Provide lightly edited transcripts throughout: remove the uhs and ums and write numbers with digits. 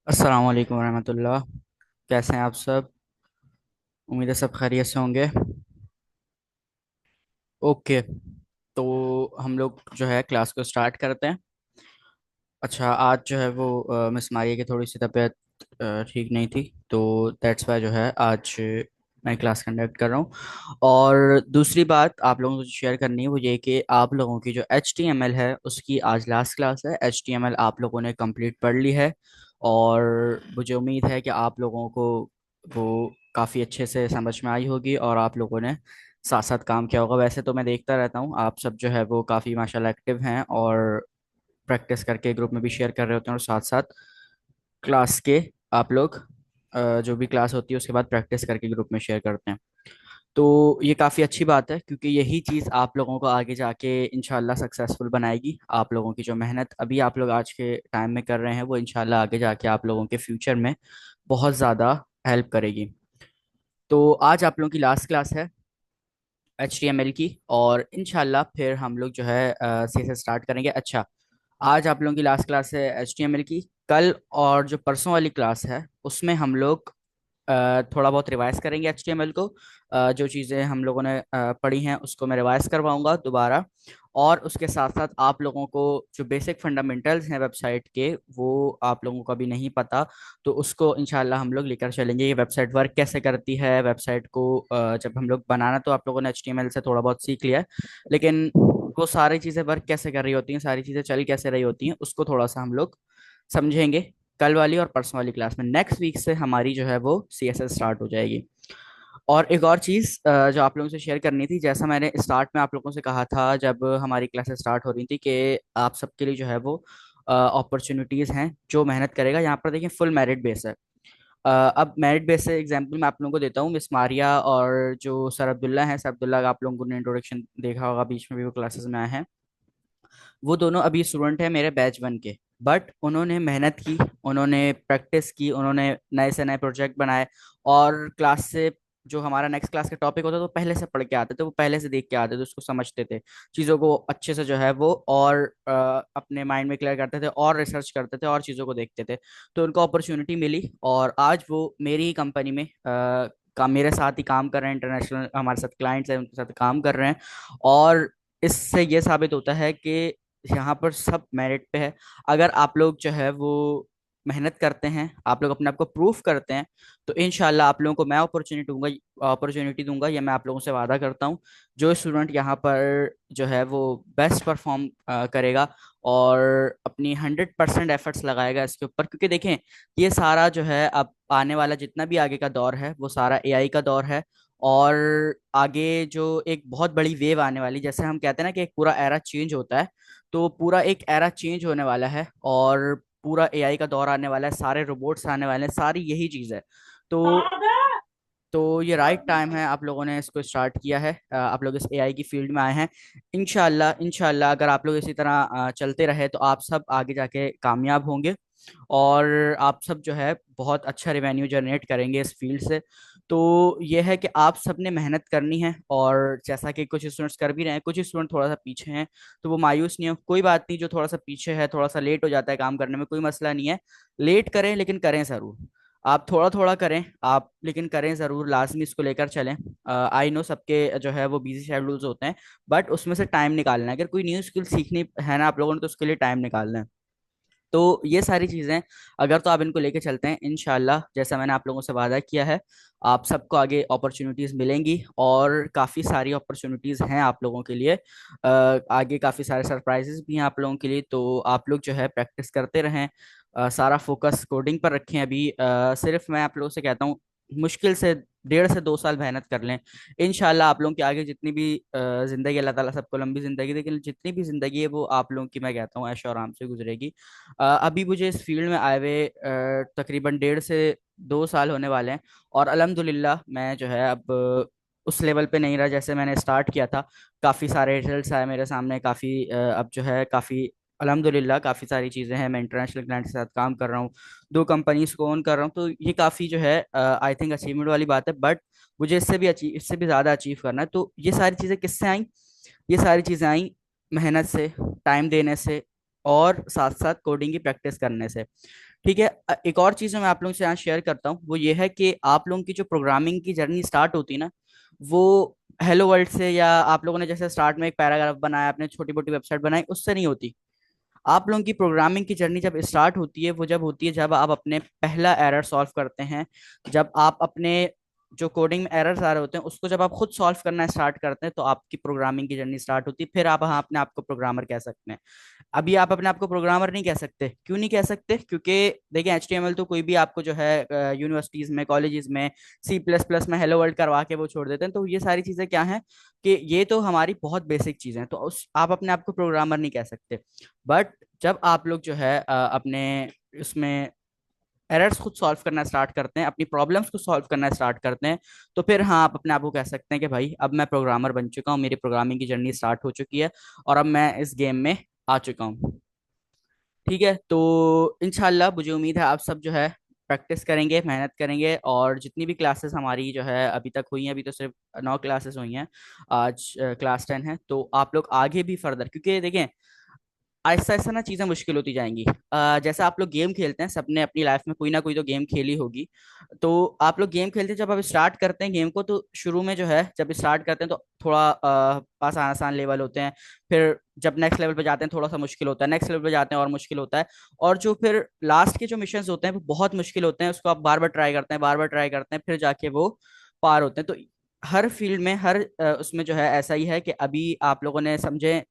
अस्सलाम वालेकुम रहमतुल्लाह। कैसे हैं आप सब? उम्मीद है सब खैरियत से होंगे। ओके, तो हम लोग जो है क्लास को स्टार्ट करते हैं। अच्छा, आज जो है वो मिस मारिया की थोड़ी सी तबीयत ठीक नहीं थी, तो दैट्स वाई जो है आज मैं क्लास कंडक्ट कर रहा हूँ। और दूसरी बात आप लोगों को जो शेयर करनी है वो ये कि आप लोगों की जो HTML है उसकी आज लास्ट क्लास है। HTML आप लोगों ने कंप्लीट पढ़ ली है, और मुझे उम्मीद है कि आप लोगों को वो काफ़ी अच्छे से समझ में आई होगी और आप लोगों ने साथ साथ काम किया होगा। वैसे तो मैं देखता रहता हूँ आप सब जो है वो काफ़ी माशाल्लाह एक्टिव हैं, और प्रैक्टिस करके ग्रुप में भी शेयर कर रहे होते हैं, और साथ साथ क्लास के आप लोग जो भी क्लास होती है उसके बाद प्रैक्टिस करके ग्रुप में शेयर करते हैं। तो ये काफ़ी अच्छी बात है, क्योंकि यही चीज़ आप लोगों को आगे जाके इंशाल्लाह सक्सेसफुल बनाएगी। आप लोगों की जो मेहनत अभी आप लोग आज के टाइम में कर रहे हैं वो इंशाल्लाह आगे जाके आप लोगों के फ्यूचर में बहुत ज़्यादा हेल्प करेगी। तो आज आप लोगों की लास्ट क्लास है HTML की, और इंशाल्लाह फिर हम लोग जो है से स्टार्ट करेंगे। अच्छा, आज आप लोगों की लास्ट क्लास है HTML की। कल और जो परसों वाली क्लास है उसमें हम लोग थोड़ा बहुत रिवाइज करेंगे HTML को। जो चीज़ें हम लोगों ने पढ़ी हैं उसको मैं रिवाइज करवाऊंगा दोबारा। और उसके साथ साथ आप लोगों को जो बेसिक फंडामेंटल्स हैं वेबसाइट के, वो आप लोगों को अभी नहीं पता, तो उसको इंशाल्लाह हम लोग लेकर चलेंगे। ये वेबसाइट वर्क कैसे करती है, वेबसाइट को जब हम लोग बनाना, तो आप लोगों ने HTML से थोड़ा बहुत सीख लिया है, लेकिन वो सारी चीज़ें वर्क कैसे कर रही होती हैं, सारी चीज़ें चल कैसे रही होती हैं, उसको थोड़ा सा हम लोग समझेंगे कल वाली और परसों वाली क्लास में। नेक्स्ट वीक से हमारी जो है वो CSS स्टार्ट हो जाएगी। और एक और चीज़ जो आप लोगों से शेयर करनी थी, जैसा मैंने स्टार्ट में आप लोगों से कहा था जब हमारी क्लासेस स्टार्ट हो रही थी, कि आप सबके लिए जो है वो अपॉर्चुनिटीज़ हैं। जो मेहनत करेगा, यहाँ पर देखिए फुल मेरिट बेस है। अब मेरिट बेस से एग्जांपल मैं आप लोगों को देता हूँ। मिस मारिया और जो सर अब्दुल्ला हैं, सर अब्दुल्ला का आप लोगों ने इंट्रोडक्शन देखा होगा, बीच में भी वो क्लासेस में आए हैं। वो दोनों अभी स्टूडेंट हैं मेरे बैच 1 के, बट उन्होंने मेहनत की, उन्होंने प्रैक्टिस की, उन्होंने नए से नए प्रोजेक्ट बनाए, और क्लास से जो हमारा नेक्स्ट क्लास का टॉपिक होता था वो पहले से पढ़ के आते थे, वो पहले से देख के आते थे, उसको समझते थे, चीज़ों को अच्छे से जो है वो, और अपने माइंड में क्लियर करते थे और रिसर्च करते थे और चीज़ों को देखते थे। तो उनको अपॉर्चुनिटी मिली, और आज वो मेरी ही कंपनी में मेरे साथ ही काम कर रहे हैं। इंटरनेशनल हमारे साथ क्लाइंट्स हैं, उनके साथ काम कर रहे हैं। और इससे ये साबित होता है कि यहाँ पर सब मेरिट पे है। अगर आप लोग जो है वो मेहनत करते हैं, आप लोग अपने आप को प्रूफ करते हैं, तो इंशाल्लाह आप लोगों को मैं अपॉर्चुनिटी दूंगा, ये मैं आप लोगों से वादा करता हूँ। जो स्टूडेंट यहाँ पर जो है वो बेस्ट परफॉर्म करेगा और अपनी 100% एफर्ट्स लगाएगा इसके ऊपर, क्योंकि देखें ये सारा जो है अब आने वाला जितना भी आगे का दौर है वो सारा AI का दौर है। और आगे जो एक बहुत बड़ी वेव आने वाली, जैसे हम कहते हैं ना कि एक पूरा एरा चेंज होता है, तो पूरा एक एरा चेंज होने वाला है, और पूरा AI का दौर आने वाला है, सारे रोबोट्स आने वाले हैं, सारी यही चीज़ है। तो ये राइट टाइम है, आप लोगों ने इसको स्टार्ट किया है, आप लोग इस AI की फील्ड में आए हैं। इंशाल्लाह इंशाल्लाह अगर आप लोग इसी तरह चलते रहे तो आप सब आगे जाके कामयाब होंगे, और आप सब जो है बहुत अच्छा रेवेन्यू जनरेट करेंगे इस फील्ड से। तो ये है कि आप सब ने मेहनत करनी है, और जैसा कि कुछ स्टूडेंट्स कर भी रहे हैं, कुछ स्टूडेंट थोड़ा सा पीछे हैं, तो वो मायूस नहीं हो, कोई बात नहीं। जो थोड़ा सा पीछे है, थोड़ा सा लेट हो जाता है काम करने में, कोई मसला नहीं है। लेट करें लेकिन करें ज़रूर। आप थोड़ा थोड़ा करें आप, लेकिन करें ज़रूर, लाजमी इसको लेकर चलें। आई नो सबके जो है वो बिजी शेड्यूल्स होते हैं, बट उसमें से टाइम निकालना है। अगर कोई न्यू स्किल सीखनी है ना आप लोगों ने, तो उसके लिए टाइम निकालना है। तो ये सारी चीज़ें अगर तो आप इनको लेके चलते हैं, इंशाल्लाह जैसा मैंने आप लोगों से वादा किया है, आप सबको आगे अपॉर्चुनिटीज़ मिलेंगी, और काफ़ी सारी अपॉर्चुनिटीज़ हैं आप लोगों के लिए। आगे काफ़ी सारे सरप्राइजेस भी हैं आप लोगों के लिए, तो आप लोग जो है प्रैक्टिस करते रहें। सारा फोकस कोडिंग पर रखें अभी। सिर्फ मैं आप लोगों से कहता हूँ, मुश्किल से 1.5 से 2 साल मेहनत कर लें। इंशाल्लाह आप लोगों की आगे जितनी भी ज़िंदगी, अल्लाह ताला सबको लंबी ज़िंदगी, लेकिन जितनी भी ज़िंदगी है वो आप लोगों की, मैं कहता हूँ, ऐशो आराम से गुजरेगी। अभी मुझे इस फील्ड में आए हुए तकरीबन 1.5 से 2 साल होने वाले हैं, और अल्हम्दुलिल्लाह मैं जो है अब उस लेवल पे नहीं रहा जैसे मैंने स्टार्ट किया था। काफ़ी सारे रिजल्ट्स आए मेरे सामने, काफ़ी अब जो है काफ़ी अल्हम्दुलिल्लाह काफ़ी सारी चीज़ें हैं। मैं इंटरनेशनल क्लाइंट के साथ काम कर रहा हूँ, 2 कंपनीज को ओन कर रहा हूँ, तो ये काफ़ी जो है आई थिंक अचीवमेंट वाली बात है। बट मुझे इससे भी ज़्यादा अचीव करना है। तो ये सारी चीज़ें किससे आई? ये सारी चीज़ें आई मेहनत से, टाइम देने से, और साथ साथ कोडिंग की प्रैक्टिस करने से। ठीक है। एक और चीज़ मैं आप लोगों से यहाँ शेयर करता हूँ, वो ये है कि आप लोगों की जो प्रोग्रामिंग की जर्नी स्टार्ट होती है ना, वो हेलो वर्ल्ड से, या आप लोगों ने जैसे स्टार्ट में एक पैराग्राफ बनाया, आपने छोटी मोटी वेबसाइट बनाई, उससे नहीं होती। आप लोगों की प्रोग्रामिंग की जर्नी जब स्टार्ट होती है, वो जब होती है जब आप अपने पहला एरर सॉल्व करते हैं। जब आप अपने जो कोडिंग में एरर्स आ रहे होते हैं उसको जब आप खुद सॉल्व करना स्टार्ट करते हैं, तो आपकी प्रोग्रामिंग की जर्नी स्टार्ट होती है। फिर आप हाँ अपने आप को प्रोग्रामर कह सकते हैं। अभी आप अपने आप को प्रोग्रामर नहीं कह सकते। क्यों नहीं कह सकते? क्योंकि देखिए, एचटीएमएल तो कोई भी आपको जो है यूनिवर्सिटीज में, कॉलेजेस में सी प्लस प्लस में हेलो वर्ल्ड करवा के वो छोड़ देते हैं। तो ये सारी चीजें क्या हैं कि ये तो हमारी बहुत बेसिक चीजें हैं, तो उस आप अपने आप को प्रोग्रामर नहीं कह सकते। बट जब आप लोग जो है अपने उसमें एरर्स खुद सॉल्व करना स्टार्ट करते हैं, अपनी प्रॉब्लम्स को सॉल्व करना स्टार्ट करते हैं, तो फिर हाँ आप अपने आप को कह सकते हैं कि भाई अब मैं प्रोग्रामर बन चुका हूँ, मेरी प्रोग्रामिंग की जर्नी स्टार्ट हो चुकी है, और अब मैं इस गेम में आ चुका हूँ। ठीक है। तो इंशाल्लाह मुझे उम्मीद है आप सब जो है प्रैक्टिस करेंगे, मेहनत करेंगे, और जितनी भी क्लासेस हमारी जो है अभी तक हुई हैं, अभी तो सिर्फ 9 क्लासेस हुई हैं, आज क्लास 10 है, तो आप लोग आगे भी फर्दर, क्योंकि देखें आहिस्ता आहिस्ता ना चीजें मुश्किल होती जाएंगी। जैसे आप लोग गेम खेलते हैं, सबने अपनी लाइफ में कोई ना कोई तो गेम खेली होगी। तो आप लोग गेम खेलते हैं, जब आप स्टार्ट करते हैं गेम को, तो शुरू में जो है जब स्टार्ट करते हैं तो थोड़ा आसान आसान लेवल होते हैं। फिर जब नेक्स्ट लेवल पे जाते हैं थोड़ा सा मुश्किल होता है, नेक्स्ट लेवल पे जाते हैं और मुश्किल होता है। और जो फिर लास्ट के जो मिशन होते हैं वो बहुत मुश्किल होते हैं, उसको आप बार बार ट्राई करते हैं, बार बार ट्राई करते हैं, फिर जाके वो पार होते हैं। तो हर फील्ड में, हर उसमें जो है ऐसा ही है कि अभी आप लोगों ने समझे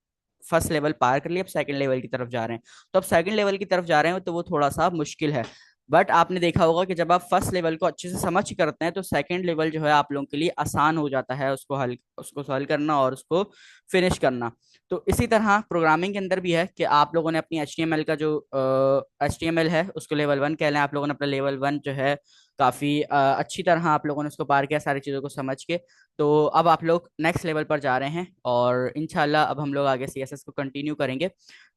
फर्स्ट लेवल पार कर लिया, अब सेकंड लेवल की तरफ जा रहे हैं। तो अब सेकंड लेवल की तरफ जा रहे हैं तो वो थोड़ा सा मुश्किल है। बट आपने देखा होगा कि जब आप फर्स्ट लेवल को अच्छे से समझ करते हैं, तो सेकंड लेवल जो है आप लोगों के लिए आसान हो जाता है, उसको हल करना और उसको फिनिश करना। तो इसी तरह प्रोग्रामिंग के अंदर भी है कि आप लोगों ने अपनी एच का जो एच है उसको लेवल 1 कह लें, आप लोगों ने अपना लेवल 1 जो है काफी अच्छी तरह आप लोगों ने उसको पार किया सारी चीजों को समझ के। तो अब आप लोग नेक्स्ट लेवल पर जा रहे हैं, और इंशाल्लाह अब हम लोग आगे सीएसएस को कंटिन्यू करेंगे।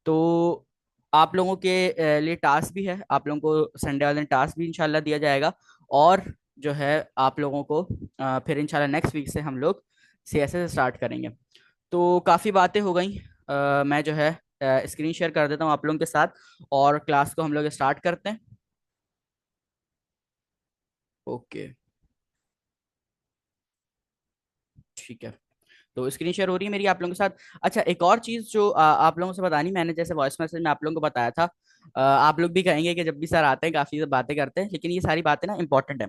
तो आप लोगों के लिए टास्क भी है, आप लोगों को संडे वाले दिन टास्क भी इंशाल्लाह दिया जाएगा। और जो है आप लोगों को फिर इंशाल्लाह नेक्स्ट वीक से हम लोग सीएसएस स्टार्ट करेंगे। तो काफ़ी बातें हो गई। मैं जो है स्क्रीन शेयर कर देता हूँ आप लोगों के साथ, और क्लास को हम लोग स्टार्ट करते हैं। ओके। ठीक है। तो स्क्रीन शेयर हो रही है मेरी आप लोगों के साथ। अच्छा, एक और चीज जो आप लोगों से बतानी, मैंने जैसे वॉइस मैसेज में आप लोगों को बताया था, आप लोग भी कहेंगे कि जब भी सर आते हैं काफी बातें करते हैं, लेकिन ये सारी बातें ना इंपॉर्टेंट है।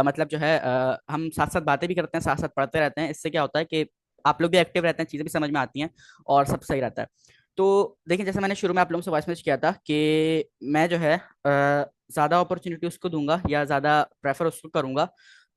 मतलब जो है हम साथ साथ बातें भी करते हैं, साथ साथ पढ़ते रहते हैं, इससे क्या होता है कि आप लोग भी एक्टिव रहते हैं, चीजें भी समझ में आती हैं, और सब सही रहता है। तो देखिए, जैसे मैंने शुरू में आप लोगों से वॉइस मैसेज किया था कि मैं जो है ज्यादा अपॉर्चुनिटी उसको दूंगा, या ज्यादा प्रेफर उसको करूंगा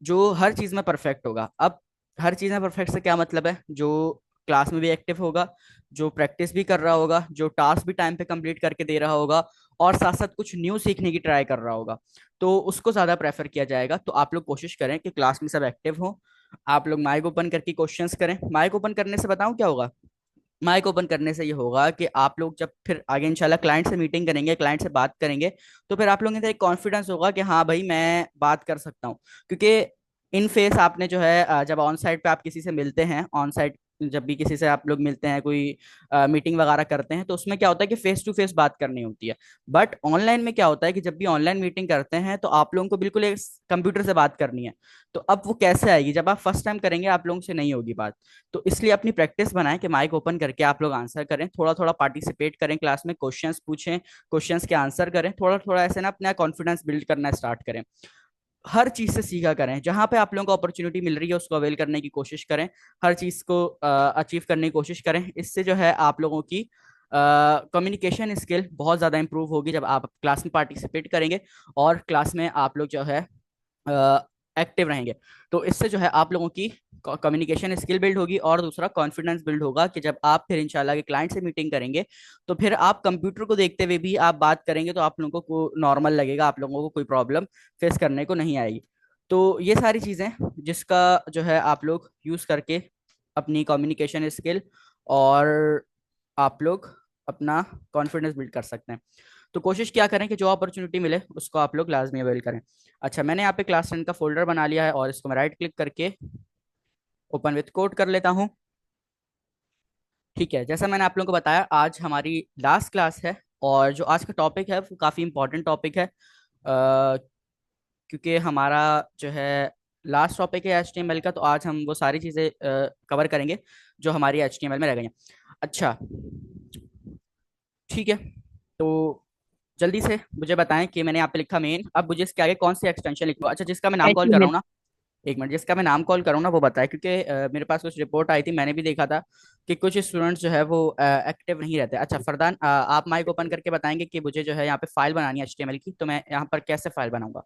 जो हर चीज में परफेक्ट होगा। अब हर चीज में परफेक्ट से क्या मतलब है? जो क्लास में भी एक्टिव होगा, जो प्रैक्टिस भी कर रहा होगा, जो टास्क भी टाइम पे कंप्लीट करके दे रहा होगा, और साथ साथ कुछ न्यू सीखने की ट्राई कर रहा होगा, तो उसको ज्यादा प्रेफर किया जाएगा। तो आप लोग कोशिश करें कि क्लास में सब एक्टिव हो। आप लोग माइक ओपन करके क्वेश्चंस करें। माइक ओपन करने से बताऊं क्या होगा? माइक ओपन करने से ये होगा कि आप लोग जब फिर आगे इंशाल्लाह क्लाइंट से मीटिंग करेंगे, क्लाइंट से बात करेंगे, तो फिर आप लोगों के अंदर एक कॉन्फिडेंस होगा कि हाँ भाई मैं बात कर सकता हूँ। क्योंकि इन फेस आपने जो है जब ऑन साइट पे आप किसी से मिलते हैं, ऑन साइट जब भी किसी से आप लोग मिलते हैं, कोई मीटिंग वगैरह करते हैं, तो उसमें क्या होता है कि फेस टू फेस बात करनी होती है। बट ऑनलाइन में क्या होता है कि जब भी ऑनलाइन मीटिंग करते हैं तो आप लोगों को बिल्कुल एक कंप्यूटर से बात करनी है। तो अब वो कैसे आएगी? जब आप फर्स्ट टाइम करेंगे आप लोगों से नहीं होगी बात। तो इसलिए अपनी प्रैक्टिस बनाएं कि माइक ओपन करके आप लोग आंसर करें, थोड़ा थोड़ा पार्टिसिपेट करें क्लास में, क्वेश्चंस पूछें, क्वेश्चंस के आंसर करें, थोड़ा थोड़ा ऐसे ना अपना कॉन्फिडेंस बिल्ड करना स्टार्ट करें। हर चीज से सीखा करें, जहां पे आप लोगों को अपॉर्चुनिटी मिल रही है उसको अवेल करने की कोशिश करें, हर चीज को अचीव करने की कोशिश करें। इससे जो है आप लोगों की कम्युनिकेशन स्किल बहुत ज़्यादा इंप्रूव होगी जब आप क्लास में पार्टिसिपेट करेंगे, और क्लास में आप लोग जो है एक्टिव रहेंगे। तो इससे जो है आप लोगों की कम्युनिकेशन स्किल बिल्ड होगी, और दूसरा कॉन्फिडेंस बिल्ड होगा कि जब आप फिर इंशाल्लाह के क्लाइंट से मीटिंग करेंगे, तो फिर आप कंप्यूटर को देखते हुए भी आप बात करेंगे, तो आप लोगों को नॉर्मल लगेगा, आप लोगों को कोई प्रॉब्लम फेस करने को नहीं आएगी। तो ये सारी चीज़ें जिसका जो है आप लोग यूज़ करके अपनी कम्युनिकेशन स्किल और आप लोग अपना कॉन्फिडेंस बिल्ड कर सकते हैं। तो कोशिश क्या करें कि जो अपॉर्चुनिटी मिले उसको आप लोग लाजमी अवेल करें। अच्छा, मैंने यहाँ पे क्लास 10 का फोल्डर बना लिया है, और इसको मैं राइट क्लिक करके ओपन विथ कोड कर लेता हूँ। ठीक है, जैसा मैंने आप लोगों को बताया आज हमारी लास्ट क्लास है, और जो आज का टॉपिक है वो काफ़ी इम्पोर्टेंट टॉपिक है, क्योंकि हमारा जो है लास्ट टॉपिक है HTML का, तो आज हम वो सारी चीज़ें कवर करेंगे जो हमारी HTML में रह गई हैं। अच्छा, ठीक है। तो जल्दी से मुझे बताएं कि मैंने यहाँ पे लिखा मेन, अब मुझे इसके आगे कौन सी एक्सटेंशन लिखूँ। अच्छा, जिसका मैं नाम कॉल कर रहा हूँ HTML। ना, एक मिनट, जिसका मैं नाम कॉल करूँ ना वो बताए, क्योंकि मेरे पास कुछ रिपोर्ट आई थी, मैंने भी देखा था कि कुछ स्टूडेंट्स जो है वो एक्टिव नहीं रहते। अच्छा फरदान, आप माइक ओपन करके बताएंगे कि मुझे जो है यहाँ पे फाइल बनानी है HTML की, तो मैं यहाँ पर कैसे फाइल बनाऊंगा।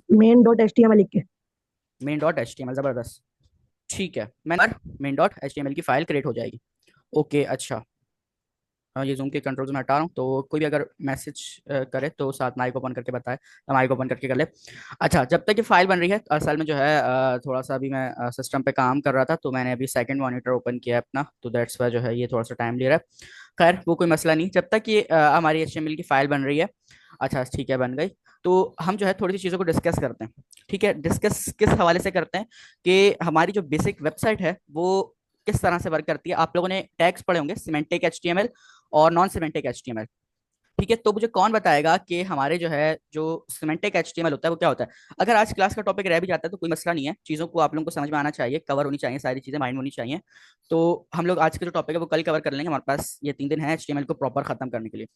main.html लिख के। Main dot H T M L, जबरदस्त। ठीक है, मैं main dot H T M L की फाइल क्रिएट हो जाएगी। ओके, अच्छा। ये जूम के कंट्रोल में हटा रहा हूँ, तो कोई भी अगर मैसेज करे तो साथ माइक ओपन करके बताए, तो माइक ओपन करके कर ले। अच्छा, जब तक ये फाइल बन रही है, असल में जो है थोड़ा सा अभी मैं सिस्टम पे काम कर रहा था, तो मैंने अभी सेकंड मॉनिटर ओपन किया है अपना, तो दैट्स वाई जो है ये थोड़ा सा टाइम ले रहा है। खैर वो कोई मसला नहीं, जब तक ये हमारी HTML की फाइल बन रही है। अच्छा ठीक है, बन गई। तो हम जो है थोड़ी सी चीज़ों को डिस्कस करते हैं। ठीक है, डिस्कस किस हवाले से करते हैं कि हमारी जो बेसिक वेबसाइट है वो किस तरह से वर्क करती है। आप लोगों ने टैग्स पढ़े होंगे, सिमेंटिक HTML और नॉन सिमेंटिक HTML। ठीक है, तो मुझे कौन बताएगा कि हमारे जो है जो सिमेंटिक HTML होता है वो क्या होता है। अगर आज क्लास का टॉपिक रह भी जाता है तो कोई मसला नहीं है, चीज़ों को आप लोगों को समझ में आना चाहिए, कवर होनी चाहिए, सारी चीज़ें माइंड में होनी चाहिए। तो हम लोग आज के जो टॉपिक है वो कल कवर कर लेंगे, हमारे पास ये 3 दिन है HTML को प्रॉपर खत्म करने के लिए।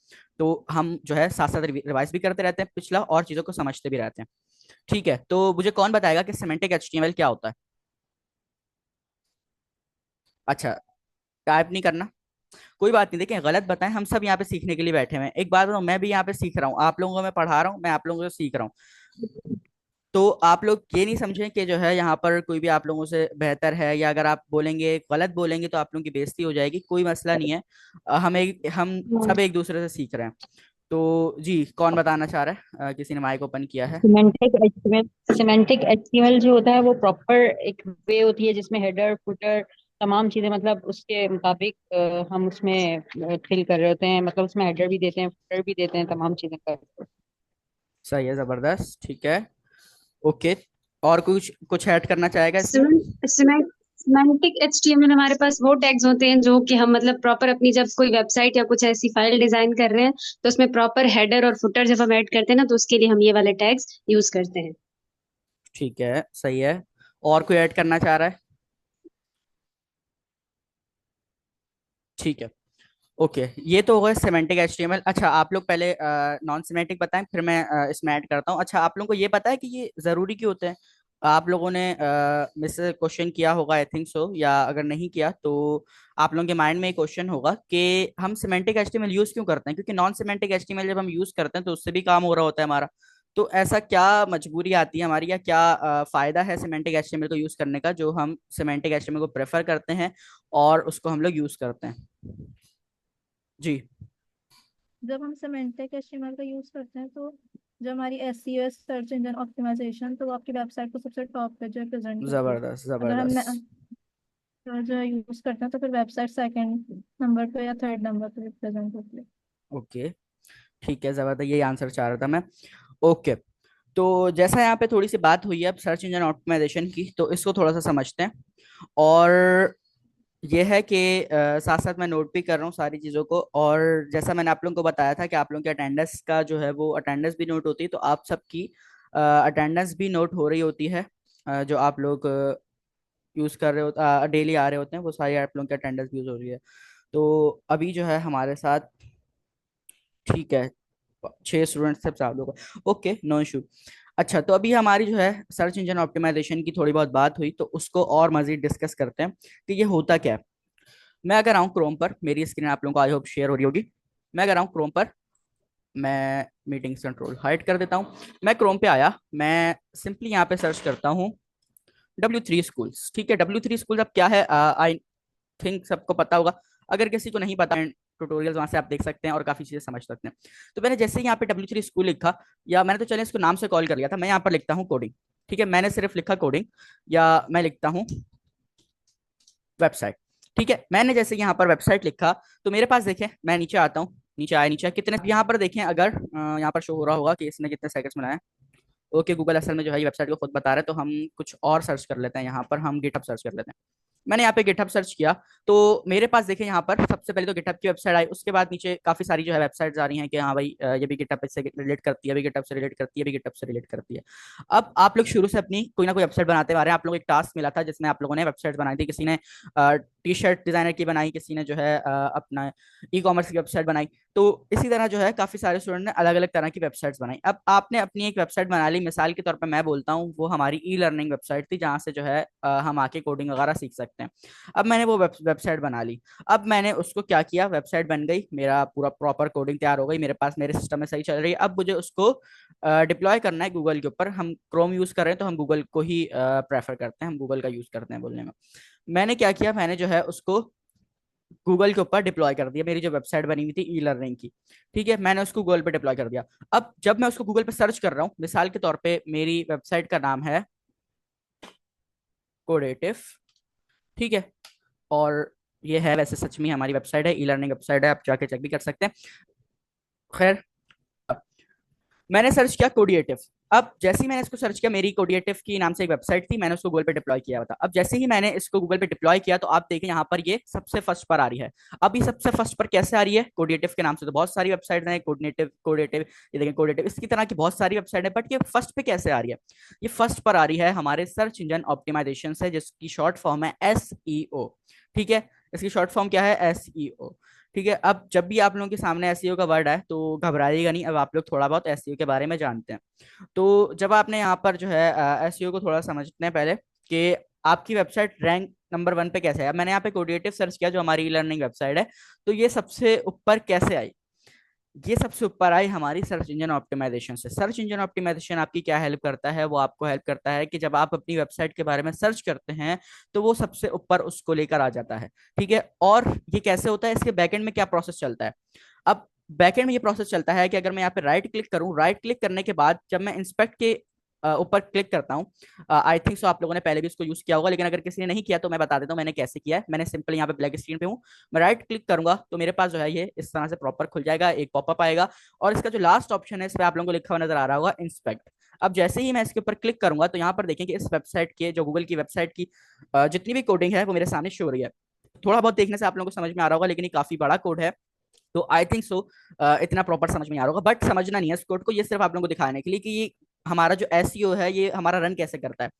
तो हम जो है साथ साथ रिवाइज भी करते रहते हैं पिछला, और चीज़ों को समझते भी रहते हैं। ठीक है, तो मुझे कौन बताएगा कि सिमेंटिक HTML क्या होता है। अच्छा, टाइप नहीं करना, कोई बात नहीं। देखिए, गलत बताएं, हम सब यहाँ पे सीखने के लिए बैठे हुए हैं। एक बात बताऊं, मैं भी यहाँ पे सीख रहा हूँ, आप लोगों को मैं पढ़ा रहा हूँ, मैं आप लोगों से सीख रहा हूँ। तो आप लोग ये नहीं समझें कि जो है यहाँ पर कोई भी आप लोगों से बेहतर है, या अगर आप बोलेंगे गलत बोलेंगे तो आप लोगों की बेइज्जती हो जाएगी, कोई मसला नहीं है। हम सब एक दूसरे से सीख रहे हैं। तो जी, कौन बताना चाह रहा है, किसी ने माइक ओपन किया है। सिमेंटिक एचटीएमएल जो होता है वो प्रॉपर एक वे होती है जिसमें हेडर फुटर तमाम चीजें मतलब उसके मुताबिक हम उसमें फिल कर रहे होते हैं, मतलब उसमें हेडर भी देते हैं, फुटर भी देते हैं, तमाम चीजें कर। सही है, जबरदस्त, ठीक है। ओके, और कुछ कुछ ऐड करना चाहेगा इसमें। सिमेंटिक एचटीएमएल हमारे पास वो टैग्स होते हैं जो कि हम मतलब प्रॉपर अपनी जब कोई वेबसाइट या कुछ ऐसी फाइल डिजाइन कर रहे हैं तो उसमें प्रॉपर हेडर और फुटर जब हम ऐड करते हैं ना तो उसके लिए हम ये वाले टैग्स यूज करते हैं। ठीक है, सही है। और कोई ऐड करना चाह रहा है। ठीक है, ओके। ये तो होगा सेमेंटिक HTML। अच्छा, आप लोग पहले नॉन सेमेंटिक बताएं, फिर मैं इसमें ऐड करता हूँ। अच्छा, आप लोगों को ये पता है कि ये ज़रूरी क्यों होते हैं। आप लोगों ने मुझसे क्वेश्चन किया होगा, आई थिंक सो, या अगर नहीं किया तो आप लोगों के माइंड में एक क्वेश्चन होगा कि हम सिमेंटिक HTML यूज़ क्यों करते हैं, क्योंकि नॉन सिमेंटिक HTML जब हम यूज़ करते हैं तो उससे भी काम हो रहा होता है हमारा। तो ऐसा क्या मजबूरी आती है हमारी, या क्या फ़ायदा है सिमेंटिक HTML को यूज़ करने का, जो हम सिमेंटिक HTML को प्रेफर करते हैं और उसको हम लोग यूज़ करते हैं। जी। जब हम सिमेंटिक एचटीएमएल का यूज करते हैं तो जो हमारी SEO सर्च इंजन ऑप्टिमाइजेशन, तो वो आपकी वेबसाइट को सबसे टॉप पे जो प्रेजेंट करती है। जबरदस्त, अगर हम जबरदस्त। जो यूज करते हैं तो फिर वेबसाइट सेकंड नंबर पे या थर्ड नंबर पे प्रेजेंट होती है। ओके, ठीक है, जबरदस्त, यही आंसर चाह रहा था मैं। ओके, तो जैसा यहाँ पे थोड़ी सी बात हुई है अब सर्च इंजन ऑप्टिमाइजेशन की, तो इसको थोड़ा सा समझते हैं। और ये है कि साथ साथ मैं नोट भी कर रहा हूँ सारी चीज़ों को। और जैसा मैंने आप लोगों को बताया था कि आप लोगों की अटेंडेंस का जो है वो अटेंडेंस भी नोट होती है, तो आप सबकी अटेंडेंस भी नोट हो रही होती है। जो आप लोग यूज़ कर रहे हो, डेली आ रहे होते हैं, वो सारी आप लोगों की अटेंडेंस यूज़ हो रही है। तो अभी जो है हमारे साथ, ठीक है, 6 स्टूडेंट्स से 4 लोग। Okay, no issue. अच्छा, तो अभी हमारी जो है सर्च इंजन ऑप्टिमाइजेशन की थोड़ी बहुत बात हुई, तो उसको और मजीद डिस्कस करते हैं कि ये होता क्या है। मैं अगर आऊँ क्रोम पर, मेरी स्क्रीन आप लोगों को आई होप शेयर हो रही होगी। मैं अगर आऊँ क्रोम पर, मैं मीटिंग कंट्रोल हाइड कर देता हूँ। मैं क्रोम पे आया, मैं सिंपली यहाँ पे सर्च करता हूँ W3 स्कूल्स। ठीक है, W3 स्कूल्स अब क्या है, आई थिंक सबको पता होगा। अगर किसी को नहीं पता, ट्यूटोरियल्स वहां से आप देख सकते हैं और काफी चीजें समझ सकते हैं। तो मैंने जैसे ही यहाँ पे W3 स्कूल लिखा, या मैंने तो चले इसको नाम से कॉल कर लिया था, मैं यहाँ पर लिखता हूँ कोडिंग। ठीक है, मैंने सिर्फ लिखा कोडिंग, या मैं लिखता हूँ वेबसाइट। ठीक है, मैंने जैसे यहाँ पर वेबसाइट लिखा, तो मेरे पास देखें, मैं नीचे आता हूँ, नीचे आया, नीचे कितने यहाँ पर देखें, अगर यहाँ पर शो हो रहा होगा कि इसने कितने सेकंड्स बनाया। ओके, गूगल असल में जो है ये वेबसाइट को खुद बता रहा है, तो हम कुछ और सर्च कर लेते हैं, यहाँ पर हम गिटहब सर्च कर लेते हैं। मैंने यहाँ पे गिटहब सर्च किया तो मेरे पास देखें यहाँ पर सबसे पहले तो गिटहब की वेबसाइट आई, उसके बाद नीचे काफी सारी जो है वेबसाइट्स आ रही हैं कि हाँ भाई ये भी गिटहब से रिलेट करती है, भी गिटहब से रिलेट करती है, भी गिटहब से रिलेट करती है। अब आप लोग शुरू से अपनी कोई ना कोई वेबसाइट बनाते आ रहे हैं। आप लोगों को एक टास्क मिला था जिसमें आप लोगों ने वेबसाइट बनाई थी, किसी ने टी शर्ट डिजाइनर की बनाई, किसी ने जो है अपना ई कॉमर्स की वेबसाइट बनाई। तो इसी तरह जो है काफी सारे स्टूडेंट ने अलग अलग तरह की वेबसाइट्स बनाई। अब आपने अपनी एक वेबसाइट बना ली, मिसाल के तौर पर मैं बोलता हूँ वो हमारी ई लर्निंग वेबसाइट थी जहाँ से जो है हम आके कोडिंग वगैरह सीख सकते हैं। अब मैंने वो वेबसाइट बना ली। अब मैंने उसको क्या किया, वेबसाइट बन गई, मेरा पूरा प्रॉपर कोडिंग तैयार हो गई मेरे पास, मेरे सिस्टम में सही चल रही है। अब मुझे उसको डिप्लॉय करना है गूगल के ऊपर। हम क्रोम यूज कर रहे हैं तो हम गूगल को ही प्रेफर करते हैं, हम गूगल का यूज करते हैं बोलने में। मैंने क्या किया, मैंने जो है उसको गूगल के ऊपर डिप्लॉय कर दिया, मेरी जो वेबसाइट बनी हुई थी ई लर्निंग की। ठीक है, मैंने उसको गूगल पे डिप्लॉय कर दिया। अब जब मैं उसको गूगल पे सर्च कर रहा हूँ, मिसाल के तौर पे मेरी वेबसाइट का नाम है कोडेटिव, ठीक है, और ये है वैसे सच में हमारी वेबसाइट है, ई लर्निंग वेबसाइट है, आप जाके चेक भी कर सकते हैं। खैर, मैंने सर्च किया कोडिएटिव। अब जैसे ही मैंने इसको सर्च किया, मेरी कोडिएटिव की नाम से एक वेबसाइट थी, मैंने उसको गूगल पे डिप्लॉय किया था। अब जैसे ही मैंने इसको गूगल पे डिप्लॉय किया तो आप देखें यहाँ पर ये सबसे फर्स्ट पर आ रही है। अब ये सबसे फर्स्ट पर कैसे आ रही है, कोडिएटिव के नाम से तो बहुत सारी वेबसाइट है, कोडिनेटिव कोडिएटिव, ये देखें कोडिएटिव, इसकी तरह की बहुत सारी वेबसाइट है, बट ये फर्स्ट पे कैसे आ रही है? ये फर्स्ट पर आ रही है हमारे सर्च इंजन ऑप्टिमाइजेशन से, जिसकी शॉर्ट फॉर्म है SEO। ठीक है, इसकी शॉर्ट फॉर्म क्या है? SEO। ठीक है, अब जब भी आप लोगों के सामने एसईओ का वर्ड आए तो घबराइएगा नहीं, अब आप लोग थोड़ा बहुत एसईओ के बारे में जानते हैं। तो जब आपने यहाँ पर जो है एसईओ को थोड़ा समझते हैं पहले कि आपकी वेबसाइट रैंक नंबर 1 पे कैसे है। अब मैंने यहाँ पे कोडिएटिव सर्च किया जो हमारी लर्निंग वेबसाइट है, तो ये सबसे ऊपर कैसे आई? ये सबसे ऊपर आई हमारी सर्च इंजन ऑप्टिमाइजेशन से। सर्च इंजन ऑप्टिमाइजेशन आपकी क्या हेल्प करता है? वो आपको हेल्प करता है कि जब आप अपनी वेबसाइट के बारे में सर्च करते हैं तो वो सबसे ऊपर उसको लेकर आ जाता है। ठीक है, और ये कैसे होता है, इसके बैकएंड में क्या प्रोसेस चलता है? अब बैकएंड में ये प्रोसेस चलता है कि अगर मैं यहाँ पे राइट क्लिक करूँ, राइट क्लिक करने के बाद जब मैं इंस्पेक्ट के ऊपर क्लिक करता हूँ, आई थिंक सो आप लोगों ने पहले भी इसको यूज किया होगा, लेकिन अगर किसी ने नहीं किया तो मैं बता देता हूँ मैंने कैसे किया है। मैंने सिंपल यहाँ पे ब्लैक स्क्रीन पे हूँ, मैं राइट क्लिक करूंगा तो मेरे पास जो है ये इस तरह से प्रॉपर खुल जाएगा, एक पॉपअप आएगा, और इसका जो लास्ट ऑप्शन है इस पर आप लोगों को लिखा हुआ नजर आ रहा होगा इंस्पेक्ट। अब जैसे ही मैं इसके ऊपर क्लिक करूंगा तो यहाँ पर देखें कि इस वेबसाइट के, जो गूगल की वेबसाइट की जितनी भी कोडिंग है वो मेरे सामने शो हो रही है। थोड़ा बहुत देखने से आप लोगों को समझ में आ रहा होगा, लेकिन ये काफी बड़ा कोड है, तो आई थिंक सो इतना प्रॉपर समझ में आ रहा होगा, बट समझना नहीं है इस कोड को, ये सिर्फ आप लोगों को दिखाने के लिए कि ये हमारा जो एसईओ है ये हमारा रन कैसे करता है।